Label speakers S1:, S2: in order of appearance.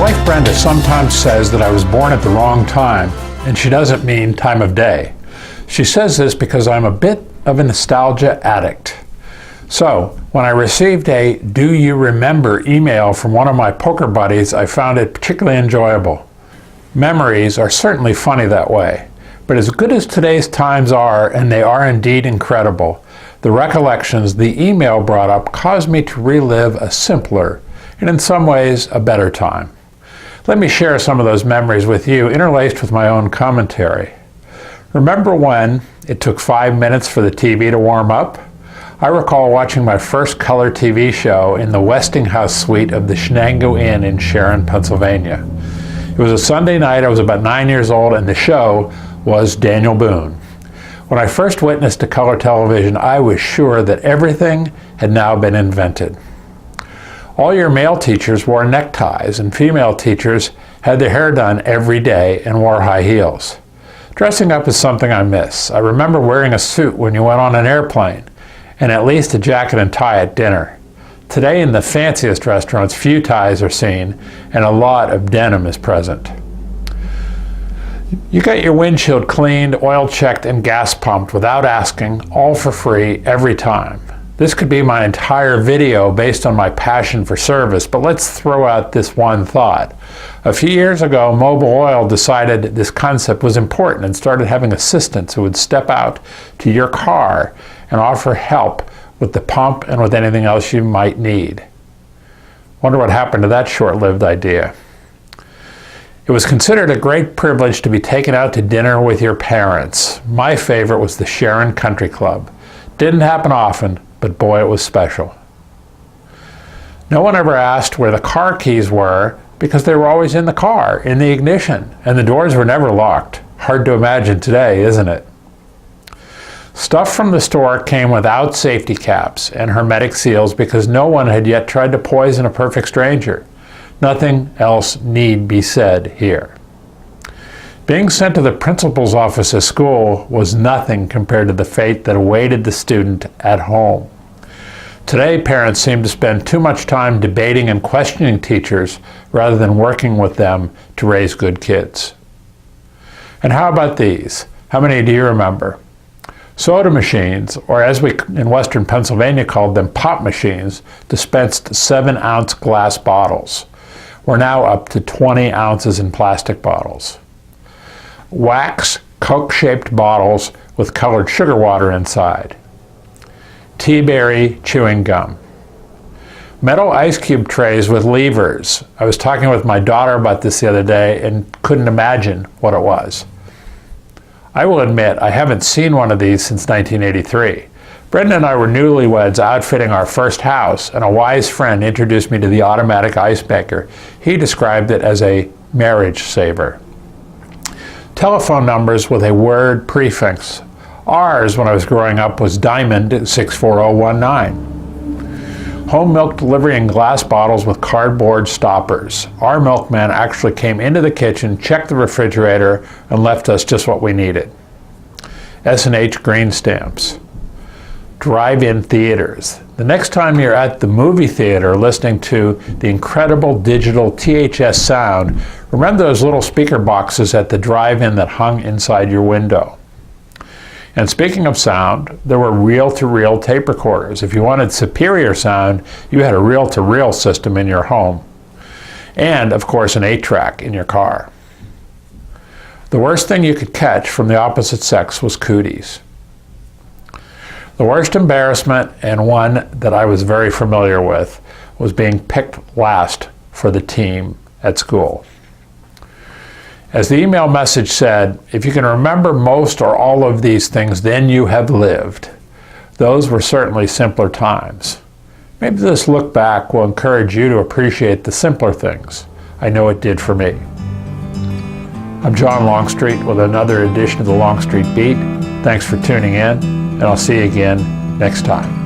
S1: wife Brenda sometimes says that I was born at the wrong time, and she doesn't mean time of day. She says this because I'm a bit of a nostalgia addict. So, when I received a "Do you remember" email from one of my poker buddies, I found it particularly enjoyable. Memories are certainly funny that way, but as good as today's times are, and they are indeed incredible, the recollections the email brought up caused me to relive a simpler, and in some ways, a better time. Let me share some of those memories with you, interlaced with my own commentary. Remember when it took 5 minutes for the TV to warm up? I recall watching my first color TV show in the Westinghouse suite of the Shenango Inn in Sharon, Pennsylvania. It was a Sunday night, I was about 9 years old, and the show was Daniel Boone. When I first witnessed a color television, I was sure that everything had now been invented. All your male teachers wore neckties, and female teachers had their hair done every day and wore high heels. Dressing up is something I miss. I remember wearing a suit when you went on an airplane, and at least a jacket and tie at dinner. Today in the fanciest restaurants, few ties are seen, and a lot of denim is present. You got your windshield cleaned, oil checked, and gas pumped without asking, all for free, every time. This could be my entire video based on my passion for service, but let's throw out this one thought. A few years ago, Mobil Oil decided this concept was important and started having assistants who would step out to your car and offer help with the pump and with anything else you might need. Wonder what happened to that short-lived idea. It was considered a great privilege to be taken out to dinner with your parents. My favorite was the Sharon Country Club. Didn't happen often, but boy, it was special. No one ever asked where the car keys were because they were always in the car, in the ignition, and the doors were never locked. Hard to imagine today, isn't it? Stuff from the store came without safety caps and hermetic seals because no one had yet tried to poison a perfect stranger. Nothing else need be said here. Being sent to the principal's office at school was nothing compared to the fate that awaited the student at home. Today, parents seem to spend too much time debating and questioning teachers rather than working with them to raise good kids. And how about these? How many do you remember? Soda machines, or as we in Western Pennsylvania called them, pop machines, dispensed 7-ounce glass bottles. We're now up to 20 ounces in plastic bottles. Wax, Coke-shaped bottles with colored sugar water inside. Tea-berry chewing gum. Metal ice cube trays with levers. I was talking with my daughter about this the other day and couldn't imagine what it was. I will admit I haven't seen one of these since 1983. Brenda and I were newlyweds outfitting our first house, and a wise friend introduced me to the automatic ice maker. He described it as a marriage saver. Telephone numbers with a word prefix. Ours, when I was growing up, was Diamond 64019. Home milk delivery in glass bottles with cardboard stoppers. Our milkman actually came into the kitchen, checked the refrigerator, and left us just what we needed. S&H green stamps. Drive-in theaters. The next time you're at the movie theater listening to the incredible digital THS sound, remember those little speaker boxes at the drive-in that hung inside your window. And speaking of sound, there were reel-to-reel tape recorders. If you wanted superior sound, you had a reel-to-reel system in your home. And, of course, an 8-track in your car. The worst thing you could catch from the opposite sex was cooties. The worst embarrassment, and one that I was very familiar with, was being picked last for the team at school. As the email message said, if you can remember most or all of these things, then you have lived. Those were certainly simpler times. Maybe this look back will encourage you to appreciate the simpler things. I know it did for me. I'm John Longstreet with another edition of the Longstreet Beat. Thanks for tuning in, and I'll see you again next time.